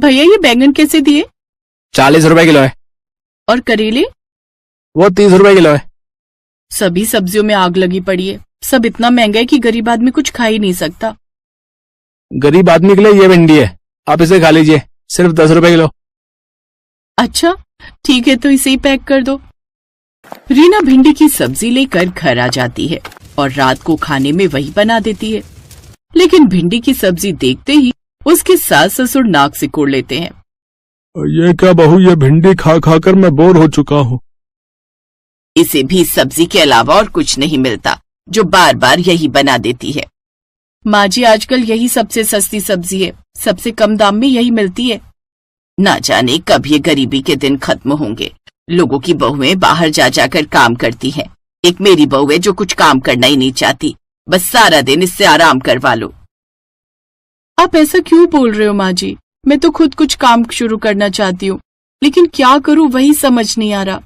भैया ये बैंगन कैसे दिए? 40 रुपए किलो है। और करेले? वो 30 रुपए किलो है। सभी सब्जियों में आग लगी पड़ी है। सब इतना महंगा है कि गरीब आदमी कुछ खा ही नहीं सकता। गरीब आदमी के लिए ये भिंडी है, आप इसे खा लीजिए, सिर्फ 10 रुपए किलो। अच्छा ठीक है, तो इसे ही पैक कर दो। रीना भिंडी की सब्जी लेकर घर आ जाती है और रात को खाने में वही बना देती है। लेकिन भिंडी की सब्जी देखते ही उसके सास ससुर नाक सिकोड़ लेते हैं। ये क्या बहू, ये भिंडी खा खा कर मैं बोर हो चुका हूँ। इसे भी सब्जी के अलावा और कुछ नहीं मिलता, जो बार बार यही बना देती है। माँ जी आजकल यही सबसे सस्ती सब्जी है, सबसे कम दाम में यही मिलती है। ना जाने कब ये गरीबी के दिन खत्म होंगे। लोगों की बहुएं बाहर जा जाकर काम करती हैं। एक मेरी बहू है जो कुछ काम करना ही नहीं चाहती, बस सारा दिन इससे आराम करवा लो। आप ऐसा क्यों बोल रहे हो माँ जी? मैं तो खुद कुछ काम शुरू करना चाहती हूँ, लेकिन क्या करूँ वही समझ नहीं आ रहा।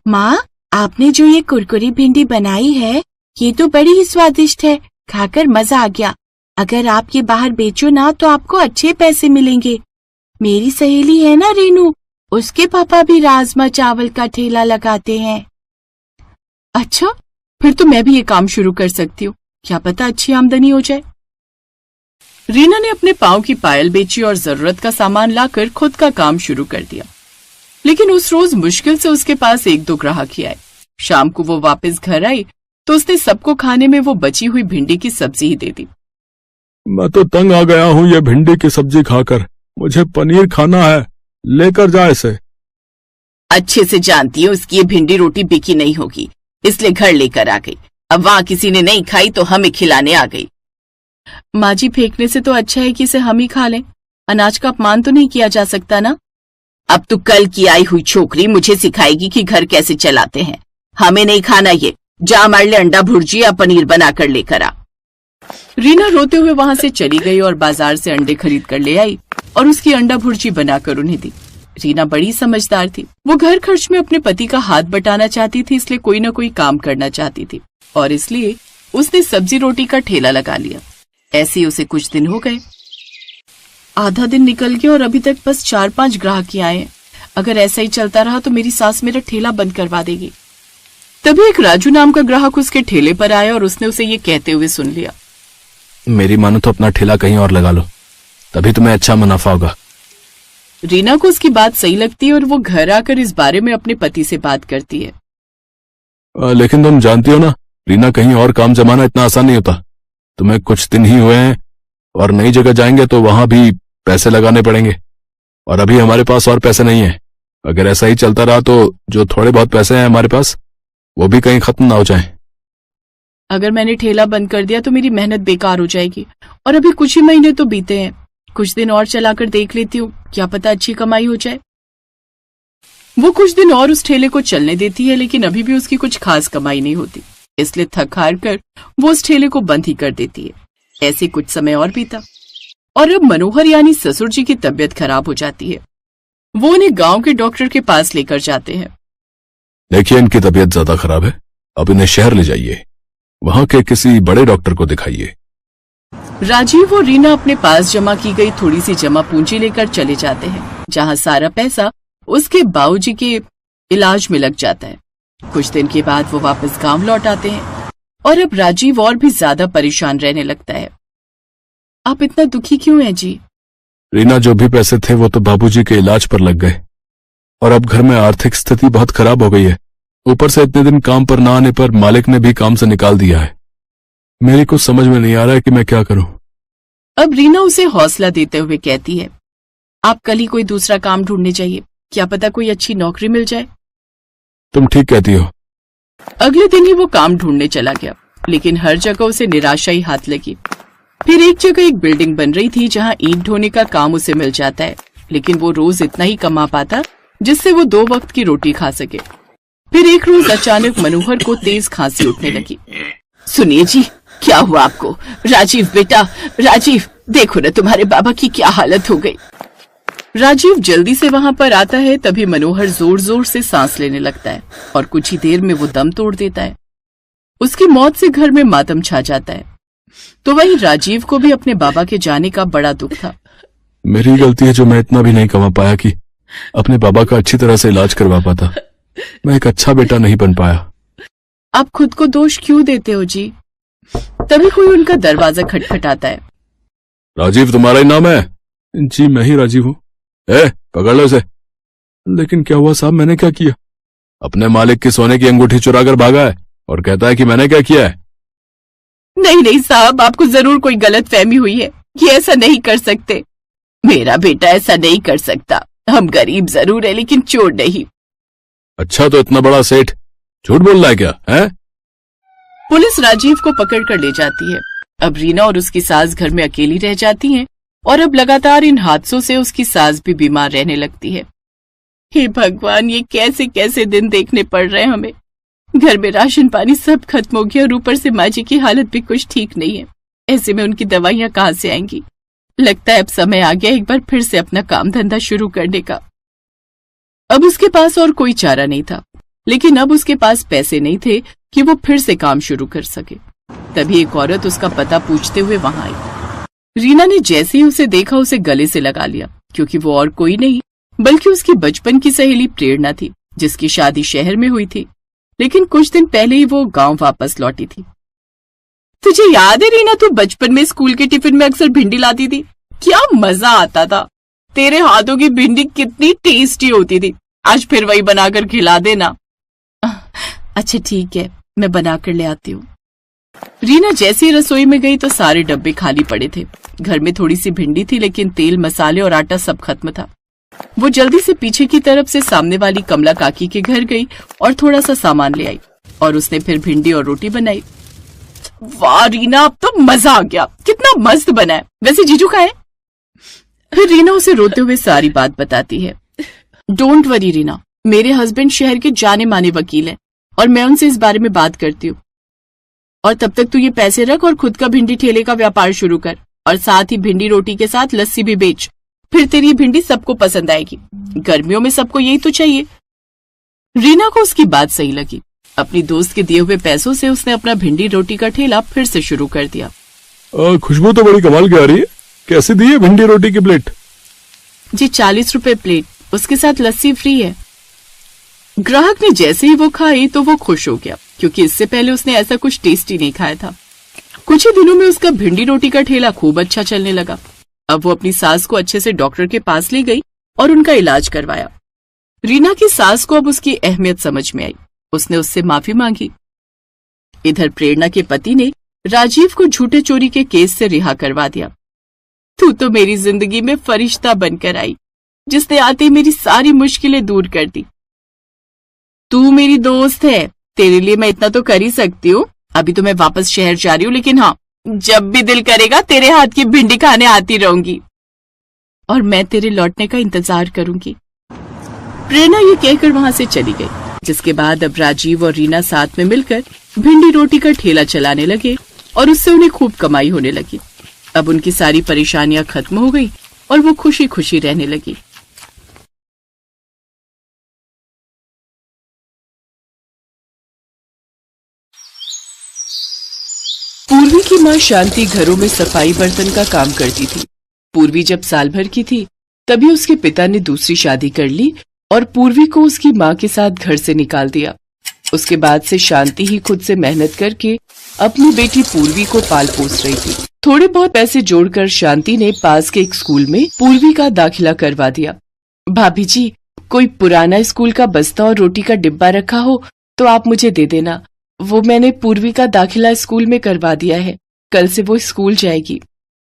माँ, आपने जो ये कुरकुरी भिंडी बनाई है ये तो बड़ी ही स्वादिष्ट है, खाकर मजा आ गया। अगर आप ये बाहर बेचो ना तो आपको अच्छे पैसे मिलेंगे। मेरी सहेली है ना रेनू, उसके पापा भी राजमा चावल का ठेला लगाते हैं। अच्छा, फिर तो मैं भी ये काम शुरू कर सकती हूँ, क्या पता अच्छी आमदनी हो जाए। रीना ने अपने पाँव की पायल बेची और जरूरत का सामान लाकर खुद का काम शुरू कर दिया। लेकिन उस रोज मुश्किल से उसके पास 1-2 ग्राहक ही आए। शाम को वो वापस घर आई तो उसने सबको खाने में वो बची हुई भिंडी की सब्जी ही दे दी। मैं तो तंग आ गया हूँ ये भिंडी की सब्जी खाकर, मुझे पनीर खाना है, लेकर जा इसे। अच्छे से जानती हूँ उसकी ये भिंडी रोटी बिकी नहीं होगी, इसलिए घर लेकर आ गई। अब वहाँ किसी ने नहीं खाई तो हमें खिलाने आ गई। माँ जी, फेंकने से तो अच्छा है कि इसे हम ही खा लें। अनाज का अपमान तो नहीं किया जा सकता ना। अब तो कल की आई हुई छोकरी मुझे सिखाएगी कि घर कैसे चलाते हैं। हमें नहीं खाना ये, जा हमारे लिए अंडा भुर्जी या पनीर बनाकर लेकर आ। रीना रोते हुए वहां से चली गई और बाजार से अंडे खरीद कर ले आई और उसकी अंडा भुर्जी बनाकर उन्हें दी। रीना बड़ी समझदार थी, वो घर खर्च में अपने पति का हाथ बटाना चाहती थी, इसलिए कोई न कोई काम करना चाहती थी और इसलिए उसने सब्जी रोटी का ठेला लगा लिया। ऐसे ही उसे कुछ दिन हो गए। आधा दिन निकल गया और अभी तक बस 4-5 ग्राहक ही आए हैं। अगर ऐसा ही चलता रहा तो मेरी सास मेरा ठेला बंद करवा देगी। तभी एक राजू नाम का ग्राहक उसके ठेले पर आया और उसने उसे ये कहते हुए सुन लिया, मेरी मानो तो अपना ठेला कहीं और लगा लो, तभी तुम्हें अच्छा मुनाफा होगा। रीना को उसकी बात सही लगती है और वो घर आकर इस बारे में अपने पति से बात करती है। लेकिन तुम जानती हो ना, रीना, कहीं और काम जमाना इतना आसान नहीं होता। तुम्हें कुछ दिन ही हुए हैं और नई जगह जाएंगे तो वहां भी पैसे लगाने पड़ेंगे और अभी हमारे पास और पैसे नहीं है। अगर ऐसा ही चलता रहा तो जो थोड़े बहुत पैसे हैं हमारे पास वो भी कहीं खत्म ना हो जाए। अगर मैंने ठेला बंद कर दिया तो मेरी मेहनत बेकार हो जाएगी और अभी कुछ ही महीने तो बीते हैं। कुछ दिन और चलाकर देख लेती हूँ, क्या पता अच्छी कमाई हो जाए। वो कुछ दिन और उस ठेले को चलने देती है, लेकिन अभी भी उसकी कुछ खास कमाई नहीं होती, इसलिए थक हार कर वो उस ठेले को बंद ही कर देती है। ऐसे कुछ समय और बीता और अब मनोहर यानी ससुर जी की तबीयत खराब हो जाती है। वो उन्हें गांव के डॉक्टर के पास लेकर जाते हैं। देखिए, इनकी तबीयत ज्यादा खराब है, अब इन्हें शहर ले जाइए, वहां के किसी बड़े डॉक्टर को दिखाइए। राजीव और रीना अपने पास जमा की गई थोड़ी सी जमा पूंजी लेकर चले जाते हैं, जहां सारा पैसा उसके बाबूजी के इलाज में लग जाता है। कुछ दिन के बाद वो वापस गांव लौट आते हैं और अब राजीव और भी ज्यादा परेशान रहने लगता है। आप इतना दुखी क्यों हैं जी? रीना, जो भी पैसे थे वो तो बाबूजी के इलाज पर लग गए और अब घर में आर्थिक स्थिति बहुत खराब हो गई है। ऊपर से इतने दिन काम पर ना आने पर मालिक ने भी काम से निकाल दिया है। मेरी कुछ समझ में नहीं आ रहा है कि मैं क्या करूं। अब रीना उसे हौसला देते हुए कहती है, आप कल ही कोई दूसरा काम ढूंढने चाहिए, क्या पता कोई अच्छी नौकरी मिल जाए। तुम ठीक कहती हो। अगले दिन ही वो काम ढूंढने चला गया, लेकिन हर जगह उसे निराशा ही हाथ लगी। फिर एक जगह एक बिल्डिंग बन रही थी जहां ईंट ढोने का काम उसे मिल जाता है, लेकिन वो रोज इतना ही कमा पाता जिससे वो 2 वक्त की रोटी खा सके। फिर एक रोज अचानक मनोहर को तेज खांसी उठने लगी। सुनिए जी, क्या हुआ आपको? राजीव बेटा, राजीव, देखो ना तुम्हारे बाबा की क्या हालत हो गई। राजीव जल्दी से वहां पर आता है, तभी मनोहर जोर जोर से सांस लेने लगता है और कुछ ही देर में वो दम तोड़ देता है। उसकी मौत से घर में मातम छा जाता है। तो वहीं राजीव को भी अपने बाबा के जाने का बड़ा दुख था। मेरी गलती है जो मैं इतना भी नहीं कमा पाया कि अपने बाबा का अच्छी तरह से इलाज करवा पाता। मैं एक अच्छा बेटा नहीं बन पाया। आप खुद को दोष क्यों देते हो जी? तभी कोई उनका दरवाजा खटखटाता है। राजीव तुम्हारा ही नाम है? जी मैं ही राजीव हूँ। पकड़ लो इसे। लेकिन क्या हुआ साहब, मैंने क्या किया? अपने मालिक की सोने की अंगूठी चुरा कर भागा है और कहता है कि मैंने क्या किया है। नहीं नहीं साहब, आपको जरूर कोई गलत फहमी हुई है। ये ऐसा नहीं कर सकते। मेरा बेटा ऐसा नहीं कर सकता। हम गरीब जरूर है लेकिन चोर नहीं। अच्छा तो इतना बड़ा सेठ झूठ बोल रहा है क्या है? पुलिस राजीव को पकड़ कर ले जाती है। अब रीना और उसकी सास घर में अकेली रह जाती हैं और अब लगातार इन हादसों से उसकी सास भी बीमार रहने लगती है। हे भगवान, ये कैसे कैसे दिन देखने पड़ रहे हैं हमें। घर में राशन पानी सब खत्म हो गया और ऊपर से माँ जी की हालत भी कुछ ठीक नहीं है। ऐसे में उनकी दवाइयाँ कहाँ से आएंगी? लगता है अब समय आ गया एक बार फिर से अपना काम धंधा शुरू करने का। अब उसके पास और कोई चारा नहीं था, लेकिन अब उसके पास पैसे नहीं थे कि वो फिर से काम शुरू कर सके। तभी एक औरत उसका पता पूछते हुए वहां आई। रीना ने जैसे ही उसे देखा उसे गले से लगा लिया, क्योंकि वो और कोई नहीं बल्कि उसकी बचपन की सहेली प्रेरणा थी, जिसकी शादी शहर में हुई थी, लेकिन कुछ दिन पहले ही वो गांव वापस लौटी थी। तुझे याद है रीना, तू बचपन में स्कूल के टिफिन में अक्सर भिंडी लाती थी? क्या मजा आता था। तेरे हाथों की भिंडी कितनी टेस्टी होती थी। आज फिर वही बनाकर खिला देना। अच्छा ठीक है, मैं बनाकर ले आती हूँ। रीना जैसे ही रसोई में गई तो सारे डब्बे खाली पड़े थे। घर में थोड़ी सी भिंडी थी, लेकिन तेल, मसाले और आटा सब खत्म था। वो जल्दी से पीछे की तरफ से सामने वाली कमला काकी के घर गई और थोड़ा सा सामान ले आई और उसने फिर भिंडी और रोटी बनाई। वाह रीना, अब तो मजा आ गया। कितना मस्त बना है। वैसे जीजू कहाँ है? रीना उसे रोते हुए सारी बात बताती है। डोंट वरी रीना, मेरे हस्बैंड शहर के जाने माने वकील हैं और मैं उनसे इस बारे में बात करती हूँ। और तब तक तू ये पैसे रख और खुद का भिंडी ठेले का व्यापार शुरू कर, और साथ ही भिंडी रोटी के साथ लस्सी भी बेच। फिर तेरी भिंडी सबको पसंद आएगी। गर्मियों में सबको यही तो चाहिए। रीना को उसकी बात सही लगी। अपनी दोस्त के दिए हुए पैसों से उसने अपना भिंडी रोटी का ठेला फिर से शुरू कर दिया। खुशबू तो बड़ी कमाल की आ रही है। कैसे दी है भिंडी रोटी की प्लेट? जी 40 रुपए प्लेट, उसके साथ लस्सी फ्री है। ग्राहक ने जैसे ही वो खाई तो वो खुश हो गया, क्योंकि इससे पहले उसने ऐसा कुछ टेस्टी नहीं खाया था। कुछ ही दिनों में उसका भिंडी रोटी का ठेला खूब अच्छा चलने लगा। अब वो अपनी सास को अच्छे से डॉक्टर के पास ले गई और उनका इलाज करवाया। रीना की सास को अब उसकी अहमियत समझ में आई। उसने उससे माफी मांगी। इधर प्रेरणा के पति ने राजीव को झूठे चोरी के केस से रिहा करवा दिया। तू तो मेरी जिंदगी में फरिश्ता बनकर आई, जिसने आते ही मेरी सारी मुश्किलें दूर कर दी। तू मेरी दोस्त है, तेरे लिए मैं इतना तो कर ही सकती हूँ। अभी तो मैं वापस शहर जा रही हूँ, लेकिन हाँ, जब भी दिल करेगा तेरे हाथ की भिंडी खाने आती रहूंगी और मैं तेरे लौटने का इंतजार करूंगी। प्रेरणा ये कहकर वहां से चली गई, जिसके बाद अब राजीव और रीना साथ में मिलकर भिंडी रोटी का ठेला चलाने लगे और उससे उन्हें खूब कमाई होने लगी। अब उनकी सारी परेशानियां खत्म हो गई और वो खुशी खुशी रहने लगी। पूर्वी की माँ शांति घरों में सफाई बर्तन का काम करती थी। पूर्वी जब साल भर की थी तभी उसके पिता ने दूसरी शादी कर ली और पूर्वी को उसकी माँ के साथ घर से निकाल दिया। उसके बाद से शांति ही खुद से मेहनत करके अपनी बेटी पूर्वी को पाल पोस रही थी। थोड़े बहुत पैसे जोड़कर शांति ने पास के एक स्कूल में पूर्वी का दाखिला करवा दिया। भाभी जी, कोई पुराना स्कूल का बस्ता और रोटी का डिब्बा रखा हो तो आप मुझे दे देना। वो मैंने पूर्वी का दाखिला स्कूल में करवा दिया है, कल से वो स्कूल जाएगी।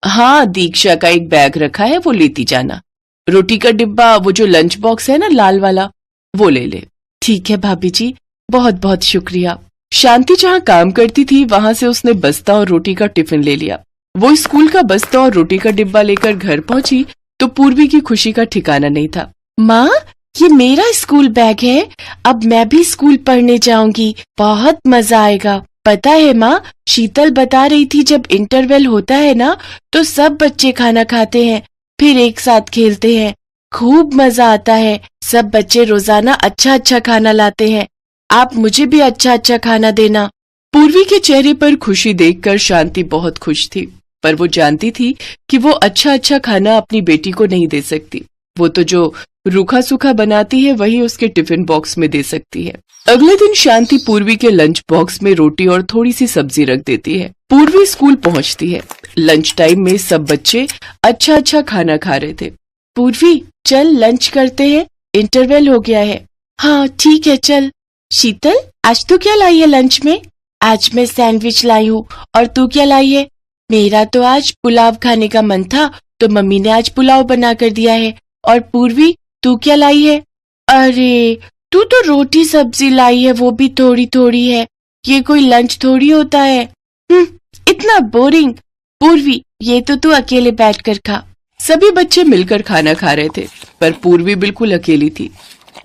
हाँ, दीक्षा का एक बैग रखा है, वो लेती जाना। रोटी का डिब्बा, वो जो लंच बॉक्स है ना लाल वाला, वो ले ले। ठीक है भाभी जी, बहुत बहुत शुक्रिया। शांति जहाँ काम करती थी वहां से उसने बस्ता और रोटी का टिफिन ले लिया। वो स्कूल का बस्ता और रोटी का डिब्बा लेकर घर पहुंची तो पूर्वी की खुशी का ठिकाना नहीं था। माँ, ये मेरा स्कूल बैग है, अब मैं भी स्कूल पढ़ने जाऊंगी, बहुत मजा आएगा। पता है माँ, शीतल बता रही थी जब इंटरवल होता है ना तो सब बच्चे खाना खाते हैं, फिर एक साथ खेलते हैं, खूब मजा आता है। सब बच्चे रोजाना अच्छा अच्छा खाना लाते हैं, आप मुझे भी अच्छा अच्छा खाना देना। पूर्वी के चेहरे पर खुशी देखकर शांति बहुत खुश थी। पर वो जानती थी कि वो अच्छा अच्छा खाना अपनी बेटी को नहीं दे सकती। वो तो जो रूखा सूखा बनाती है वही उसके टिफिन बॉक्स में दे सकती है। अगले दिन शांति पूर्वी के लंच बॉक्स में रोटी और थोड़ी सी सब्जी रख देती है। पूर्वी स्कूल पहुंचती है। लंच टाइम में सब बच्चे अच्छा अच्छा खाना खा रहे थे। पूर्वी चल लंच करते हैं, इंटरवल हो गया है। हाँ ठीक है चल। शीतल आज तू क्या लाई है लंच में? आज मैं सैंडविच लाई हूँ। और तू क्या लाई है? मेरा तो आज पुलाव खाने का मन था तो मम्मी ने आज पुलाव बना कर दिया है। और पूर्वी तू क्या लाई है? अरे तू तो रोटी सब्जी लाई है, वो भी थोड़ी थोड़ी है। ये कोई लंच थोड़ी होता है। इतना बोरिंग। पूर्वी ये तो तू अकेले बैठकर खा। सभी बच्चे मिलकर खाना खा रहे थे पर पूर्वी बिल्कुल अकेली थी।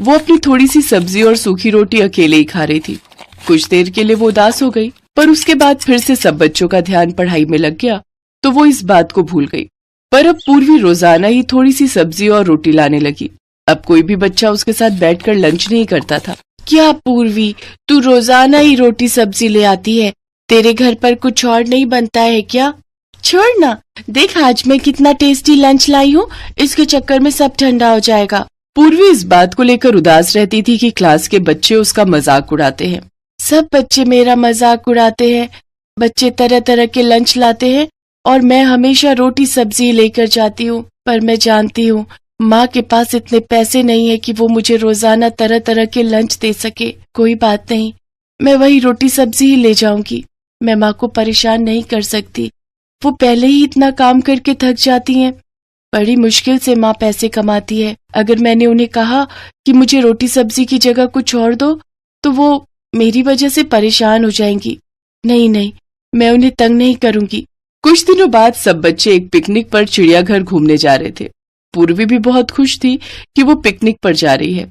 वो अपनी थोड़ी सी सब्जी और सूखी रोटी अकेले ही खा रही थी। कुछ देर के लिए वो उदास हो गई पर उसके बाद फिर से सब बच्चों का ध्यान पढ़ाई में लग गया तो वो इस बात को भूल गई। पर अब पूर्वी रोजाना ही थोड़ी सी सब्जी और रोटी लाने लगी। अब कोई भी बच्चा उसके साथ बैठकर लंच नहीं करता था। क्या पूर्वी तू रोजाना ही रोटी सब्जी ले आती है? तेरे घर पर कुछ और नहीं बनता है क्या? छोड़ ना, देख आज मैं कितना टेस्टी लंच लाई हूँ, इसके चक्कर में सब ठंडा हो जाएगा। पूर्वी इस बात को लेकर उदास रहती थी कि क्लास के बच्चे उसका मजाक उड़ाते हैं। सब बच्चे मेरा मजाक उड़ाते हैं। बच्चे तरह तरह के लंच लाते हैं और मैं हमेशा रोटी सब्जी लेकर जाती हूँ। पर मैं जानती हूँ माँ के पास इतने पैसे नहीं है कि वो मुझे रोजाना तरह तरह के लंच दे सके। कोई बात नहीं, मैं वही रोटी सब्जी ही ले जाऊंगी। मैं माँ को परेशान नहीं कर सकती, वो पहले ही इतना काम करके थक जाती हैं। बड़ी मुश्किल से माँ पैसे कमाती है। अगर मैंने उन्हें कहा कि मुझे रोटी सब्जी की जगह कुछ और दो तो वो मेरी वजह से परेशान हो जाएंगी। नहीं नहीं, मैं उन्हें तंग नहीं करूंगी। कुछ दिनों बाद सब बच्चे एक पिकनिक पर चिड़ियाघर घूमने जा रहे थे। पूर्वी भी बहुत खुश थी कि वो पिकनिक पर जा रही है।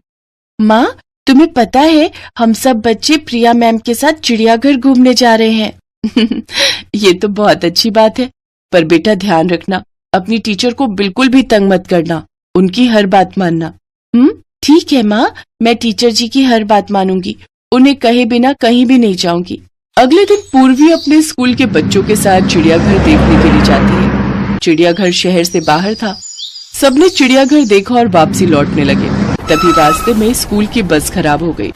माँ तुम्हें पता है हम सब बच्चे प्रिया मैम के साथ चिड़ियाघर घूमने जा रहे हैं। ये तो बहुत अच्छी बात है, पर बेटा ध्यान रखना अपनी टीचर को बिल्कुल भी तंग मत करना, उनकी हर बात मानना। ठीक है माँ, मैं टीचर जी की हर बात मानूंगी, उन्हें कहे बिना कहीं भी नहीं जाऊंगी। अगले दिन पूर्वी अपने स्कूल के बच्चों के साथ चिड़ियाघर देखने के लिए जाती है। चिड़ियाघर शहर से बाहर था। सबने चिड़ियाघर देखा और वापसी लौटने लगे। तभी रास्ते में स्कूल की बस खराब हो गई।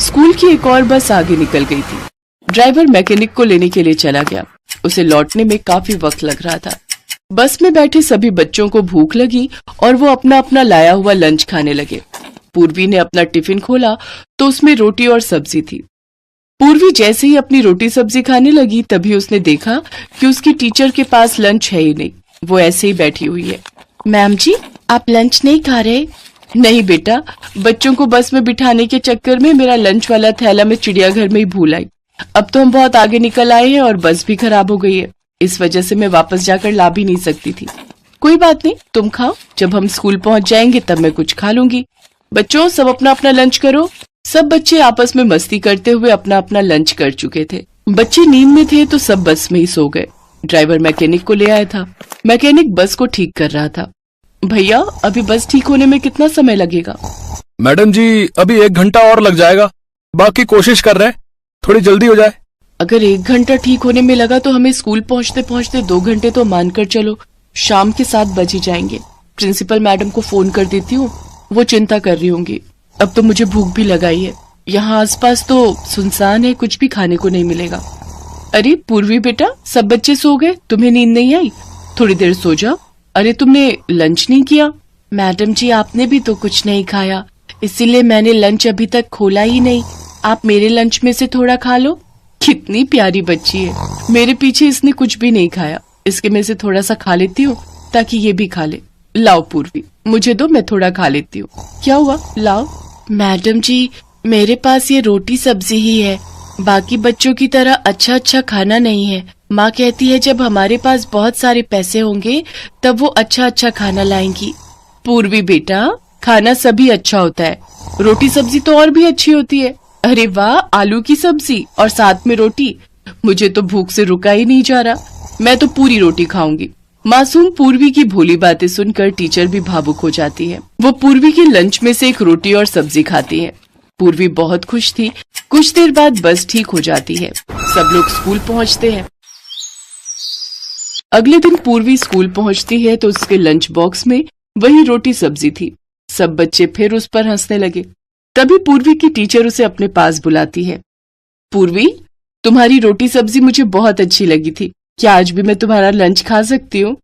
स्कूल की एक और बस आगे निकल गई थी। ड्राइवर मैकेनिक को लेने के लिए चला गया। उसे लौटने में काफी वक्त लग रहा था। बस में बैठे सभी बच्चों को भूख लगी और वो अपना अपना लाया हुआ लंच खाने लगे। पूर्वी ने अपना टिफिन खोला तो उसमें रोटी और सब्जी थी। पूर्वी जैसे ही अपनी रोटी सब्जी खाने लगी तभी उसने देखा कि उसकी टीचर के पास लंच है ही नहीं, वो ऐसे ही बैठी हुई है। मैम जी आप लंच नहीं खा रहे? नहीं बेटा, बच्चों को बस में बिठाने के चक्कर में मेरा लंच वाला थैला मैं चिड़ियाघर में ही भूल आई। अब तो हम बहुत आगे निकल आए हैं और बस भी खराब हो गई है, इस वजह से मैं वापस जाकर ला भी नहीं सकती थी। कोई बात नहीं, तुम खाओ, जब हम स्कूल पहुंच जाएंगे तब मैं कुछ खा लूंगी। बच्चों सब अपना अपना लंच करो। सब बच्चे आपस में मस्ती करते हुए अपना अपना लंच कर चुके थे। बच्चे नींद में थे तो सब बस में ही सो गए। ड्राइवर मैकेनिक को ले आया था। मैकेनिक बस को ठीक कर रहा था। भैया अभी बस ठीक होने में कितना समय लगेगा? मैडम जी अभी 1 घंटा और लग जाएगा, बाकी कोशिश कर रहे हैं थोड़ी जल्दी हो जाए। अगर 1 घंटा ठीक होने में लगा तो हमें स्कूल पहुंचते पहुंचते 2 घंटे तो मानकर चलो, शाम के 7 बज ही जाएंगे। प्रिंसिपल मैडम को फोन कर देती हूँ, वो चिंता कर रही होंगी। अब तो मुझे भूख भी लगाई है, यहाँ आसपास तो सुनसान है, कुछ भी खाने को नहीं मिलेगा। अरे पूर्वी बेटा, सब बच्चे सो गए, तुम्हें नींद नहीं आई? थोड़ी देर सो जाओ। अरे तुमने लंच नहीं किया? मैडम जी आपने भी तो कुछ नहीं खाया, इसीलिए मैंने लंच अभी तक खोला ही नहीं। आप मेरे लंच में से थोड़ा खा लो। कितनी प्यारी बच्ची है, मेरे पीछे इसने कुछ भी नहीं खाया, इसके में से थोड़ा सा खा लेती हूँ ताकि ये भी खा ले। लाओ पूर्वी, मुझे दो, मैं थोड़ा खा लेती हूँ। क्या हुआ, लाओ। मैडम जी मेरे पास ये रोटी सब्जी ही है, बाकी बच्चों की तरह अच्छा अच्छा खाना नहीं है। माँ कहती है जब हमारे पास बहुत सारे पैसे होंगे तब वो अच्छा अच्छा खाना लाएंगी। पूर्वी बेटा, खाना सभी अच्छा होता है, रोटी सब्जी तो और भी अच्छी होती है। अरे वाह, आलू की सब्जी और साथ में रोटी, मुझे तो भूख से रुका ही नहीं जा रहा, मैं तो पूरी रोटी खाऊंगी। मासूम पूर्वी की भोली बातें सुनकर टीचर भी भावुक हो जाती है। वो पूर्वी के लंच में से एक रोटी और सब्जी खाती है। पूर्वी बहुत खुश थी। कुछ देर बाद बस ठीक हो जाती है। सब लोग स्कूल पहुंचते हैं। अगले दिन पूर्वी स्कूल पहुंचती है तो उसके लंच बॉक्स में वही रोटी सब्जी थी। सब बच्चे फिर उस पर हंसने लगे। तभी पूर्वी की टीचर उसे अपने पास बुलाती है। पूर्वी, तुम्हारी रोटी सब्जी मुझे बहुत अच्छी लगी थी। क्या आज भी मैं तुम्हारा लंच खा सकती हूँ?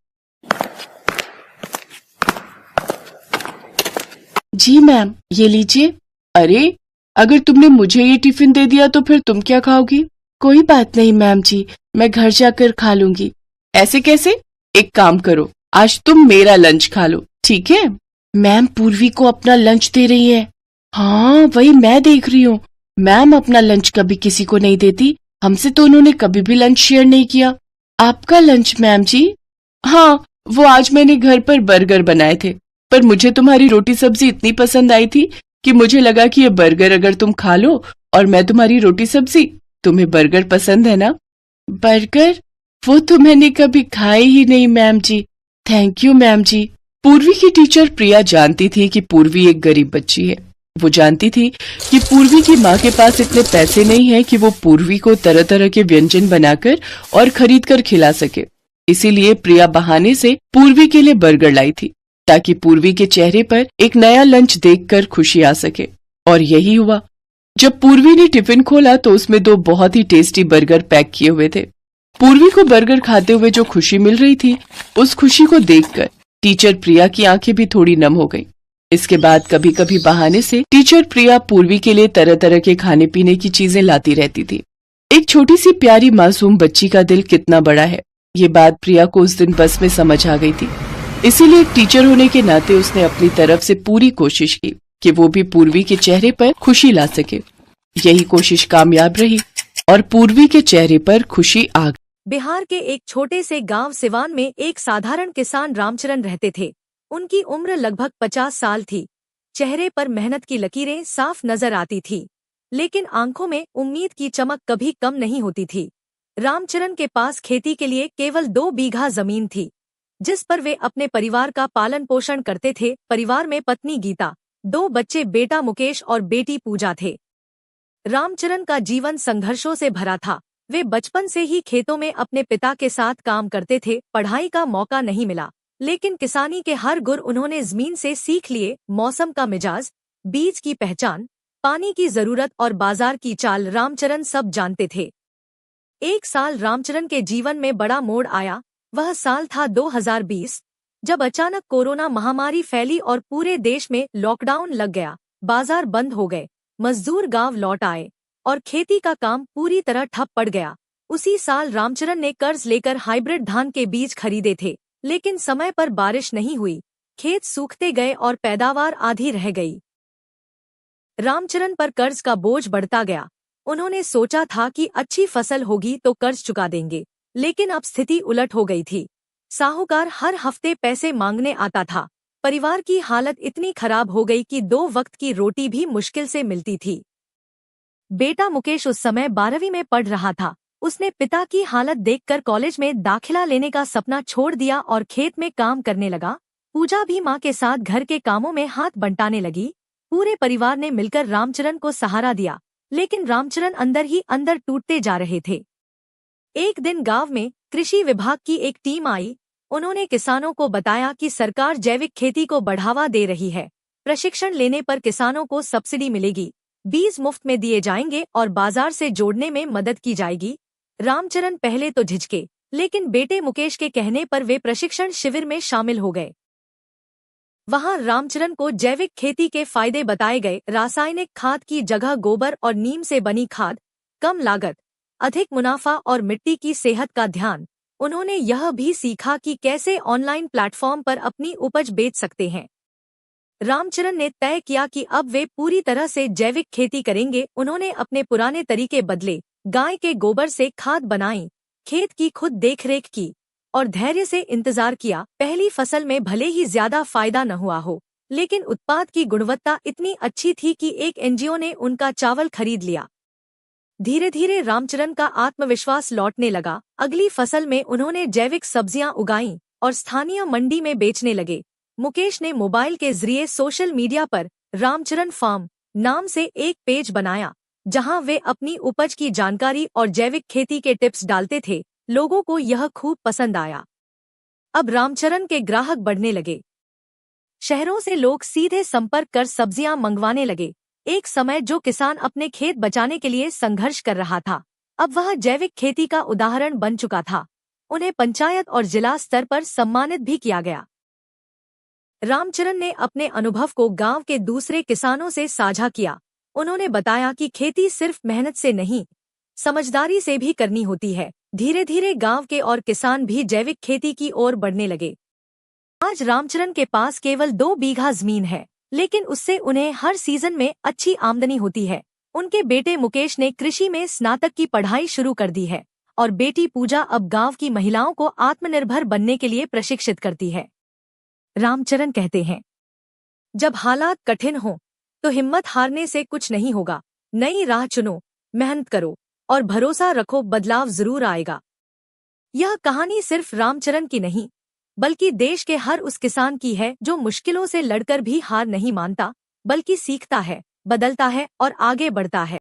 जी मैम, ये लीजिए। अरे, अगर तुमने मुझे ये टिफिन दे दिया तो फिर तुम क्या खाओगी? कोई बात नहीं मैम जी, मैं घर जाकर खा लूंगी। ऐसे कैसे? एक काम करो, आज तुम मेरा लंच खा लो, ठीक है? मैम पूर्वी को अपना लंच दे रही है। हाँ, वही मैं देख रही हूँ। मैम अपना लंच कभी किसी को नहीं देती। हमसे तो उन्होंने कभी भी लंच शेयर नहीं किया। आपका लंच मैम जी? हाँ, वो आज मैंने घर पर बर्गर बनाए थे, पर मुझे तुम्हारी रोटी सब्जी इतनी पसंद आई थी कि मुझे लगा कि ये बर्गर अगर तुम खा लो और मैं तुम्हारी रोटी सब्जी। तुम्हें बर्गर पसंद है ना? बर्गर? वो तो मैंने कभी खाए ही नहीं ma'am ji. Thank you ma'am ji. Purvi की टीचर प्रिया जानती थी कि पूर्वी एक गरीब बच्ची है। वो जानती थी कि पूर्वी की माँ के पास इतने पैसे नहीं हैं कि वो पूर्वी को तरह तरह के व्यंजन बनाकर और खरीद कर खिला सके। इसीलिए प्रिया बहाने से पूर्वी के लिए बर्गर लाई थी, ताकि पूर्वी के चेहरे पर एक नया लंच देखकर खुशी आ सके। और यही हुआ। जब पूर्वी ने टिफिन खोला तो उसमें 2 बहुत ही टेस्टी बर्गर पैक किए हुए थे। पूर्वी को बर्गर खाते हुए जो खुशी मिल रही थी, उस खुशी को देखकर टीचर प्रिया की आंखें भी थोड़ी नम हो गईं। इसके बाद कभी कभी बहाने से टीचर प्रिया पूर्वी के लिए तरह तरह के खाने पीने की चीजें लाती रहती थी। एक छोटी सी प्यारी मासूम बच्ची का दिल कितना बड़ा है, ये बात प्रिया को उस दिन बस में समझ आ गई थी। इसीलिए एक टीचर होने के नाते उसने अपनी तरफ से पूरी कोशिश की कि वो भी पूर्वी के चेहरे पर खुशी ला सके। यही कोशिश कामयाब रही और पूर्वी के चेहरे पर खुशी आ गई। बिहार के एक छोटे से गांव सिवान में एक साधारण किसान रामचरण रहते थे। उनकी उम्र लगभग 50 साल थी। चेहरे पर मेहनत की लकीरें साफ नजर आती थी, लेकिन आंखों में उम्मीद की चमक कभी कम नहीं होती थी। रामचरण के पास खेती के लिए केवल 2 बीघा जमीन थी, जिस पर वे अपने परिवार का पालन पोषण करते थे। परिवार में पत्नी गीता, 2 बच्चे बेटा मुकेश और बेटी पूजा थे। रामचरण का जीवन संघर्षों से भरा था। वे बचपन से ही खेतों में अपने पिता के साथ काम करते थे। पढ़ाई का मौका नहीं मिला, लेकिन किसानी के हर गुर उन्होंने जमीन से सीख लिए। मौसम का मिजाज, बीज की पहचान, पानी की जरूरत और बाजार की चाल रामचरण सब जानते थे। एक साल रामचरण के जीवन में बड़ा मोड़ आया। वह साल था 2020, जब अचानक कोरोना महामारी फैली और पूरे देश में लॉकडाउन लग गया। बाजार बंद हो गए, मजदूर गांव लौट आए और खेती का काम पूरी तरह ठप पड़ गया। उसी साल रामचरण ने कर्ज लेकर हाइब्रिड धान के बीज खरीदे थे, लेकिन समय पर बारिश नहीं हुई। खेत सूखते गए और पैदावार आधी रह गई। रामचरण पर कर्ज का बोझ बढ़ता गया। उन्होंने सोचा था कि अच्छी फसल होगी तो कर्ज चुका देंगे, लेकिन अब स्थिति उलट हो गई थी। साहूकार हर हफ्ते पैसे मांगने आता था। परिवार की हालत इतनी खराब हो गई कि 2 वक्त की रोटी भी मुश्किल से मिलती थी। बेटा मुकेश उस समय 12वीं में पढ़ रहा था। उसने पिता की हालत देखकर कॉलेज में दाखिला लेने का सपना छोड़ दिया और खेत में काम करने लगा। पूजा भी मां के साथ घर के कामों में हाथ बंटाने लगी। पूरे परिवार ने मिलकर रामचरण को सहारा दिया, लेकिन रामचरण अंदर ही अंदर टूटते जा रहे थे। एक दिन गांव में कृषि विभाग की एक टीम आई। उन्होंने किसानों को बताया कि सरकार जैविक खेती को बढ़ावा दे रही है। प्रशिक्षण लेने पर किसानों को सब्सिडी मिलेगी, बीज मुफ्त में दिए जाएंगे और बाजार से जोड़ने में मदद की जाएगी। रामचरण पहले तो झिझके, लेकिन बेटे मुकेश के कहने पर वे प्रशिक्षण शिविर में शामिल हो गए। वहां रामचरण को जैविक खेती के फायदे बताए गए। रासायनिक खाद की जगह गोबर और नीम से बनी खाद, कम लागत, अधिक मुनाफा और मिट्टी की सेहत का ध्यान। उन्होंने यह भी सीखा कि कैसे ऑनलाइन प्लेटफॉर्म पर अपनी उपज बेच सकते हैं। रामचरण ने तय किया कि अब वे पूरी तरह से जैविक खेती करेंगे। उन्होंने अपने पुराने तरीके बदले, गाय के गोबर से खाद बनाई, खेत की खुद देखरेख की और धैर्य से इंतजार किया। पहली फसल में भले ही ज्यादा फायदा न हुआ हो, लेकिन उत्पाद की गुणवत्ता इतनी अच्छी थी कि एक एनजीओ ने उनका चावल खरीद लिया। धीरे धीरे रामचरण का आत्मविश्वास लौटने लगा। अगली फसल में उन्होंने जैविक सब्जियां उगाईं और स्थानीय मंडी में बेचने लगे। मुकेश ने मोबाइल के जरिए सोशल मीडिया पर रामचरण फार्म नाम से एक पेज बनाया, जहां वे अपनी उपज की जानकारी और जैविक खेती के टिप्स डालते थे। लोगों को यह खूब पसंद आया। अब रामचरण के ग्राहक बढ़ने लगे। शहरों से लोग सीधे संपर्क कर सब्जियां मंगवाने लगे। एक समय जो किसान अपने खेत बचाने के लिए संघर्ष कर रहा था, अब वह जैविक खेती का उदाहरण बन चुका था। उन्हें पंचायत और जिला स्तर पर सम्मानित भी किया गया। रामचरण ने अपने अनुभव को गांव के दूसरे किसानों से साझा किया। उन्होंने बताया कि खेती सिर्फ मेहनत से नहीं, समझदारी से भी करनी होती है। धीरे धीरे गांव के और किसान भी जैविक खेती की ओर बढ़ने लगे। आज रामचरण के पास केवल 2 बीघा जमीन है, लेकिन उससे उन्हें हर सीजन में अच्छी आमदनी होती है। उनके बेटे मुकेश ने कृषि में स्नातक की पढ़ाई शुरू कर दी है और बेटी पूजा अब गांव की महिलाओं को आत्मनिर्भर बनने के लिए प्रशिक्षित करती है। रामचरण कहते हैं, जब हालात कठिन हों तो हिम्मत हारने से कुछ नहीं होगा। नई राह चुनो, मेहनत करो और भरोसा रखो, बदलाव जरूर आएगा। यह कहानी सिर्फ रामचरण की नहीं, बल्कि देश के हर उस किसान की है जो मुश्किलों से लड़कर भी हार नहीं मानता, बल्कि सीखता है, बदलता है और आगे बढ़ता है।